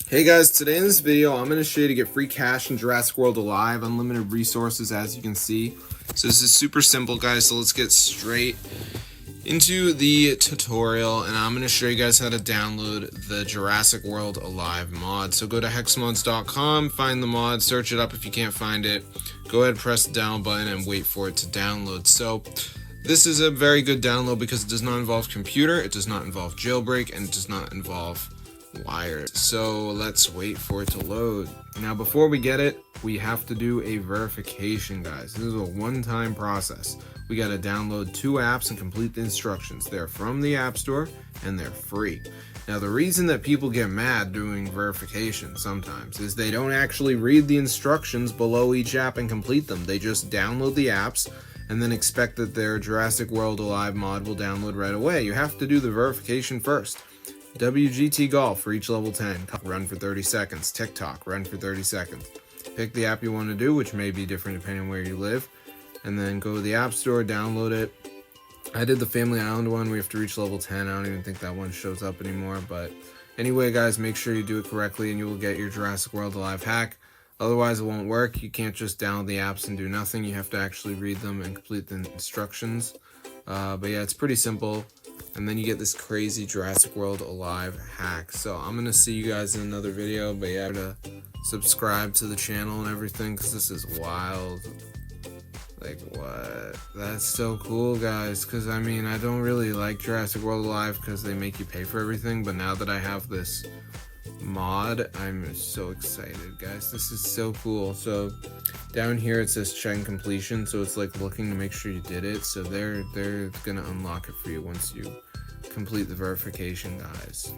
Hey guys, today in this video I'm going to show you to get free cash in Jurassic World Alive, unlimited resources as you can see. So this is super simple guys, so let's get straight into the tutorial and I'm going to show you guys how to download the Jurassic World Alive mod. So go to hexmods.com, find the mod, search it up. If you can't find it, go ahead, press the download button and wait for it to download. So this is a very good download because it does not involve computer, it does not involve jailbreak, and it does not involve wires. So let's wait for it to load. Now before we get it, we have to do a verification, guys. This is a one-time process. We got to download 2 apps and complete the instructions. They're from the App Store and they're free. Now the reason that people get mad doing verification sometimes is they don't actually read the instructions below each app and complete them. They just download the apps and then expect that their Jurassic World Alive mod will download right away. You have to do the verification first. WGT Golf for each level 10, run for 30 seconds. TikTok, run for 30 seconds. Pick the app you want to do, which may be different depending on where you live, and then go to the App Store, download it. I did the Family Island one. We have to reach level 10. I don't even think that one shows up anymore, but anyway guys, make sure you do it correctly and you will get your Jurassic World Alive hack. Otherwise it won't work. You can't just download the apps and do nothing. You have to actually read them and complete the instructions. But yeah, it's pretty simple. And then you get this crazy Jurassic World Alive hack. So I'm gonna see you guys in another video, but yeah, to subscribe to the channel and everything because this is wild. Like what? That's so cool guys, because I mean I don't really like Jurassic World Alive because they make you pay for everything, but now that I have this mod, I'm so excited guys. This is so cool. So down here it says check completion, so it's like looking to make sure you did it. So they're gonna unlock it for you once you complete the verification guys.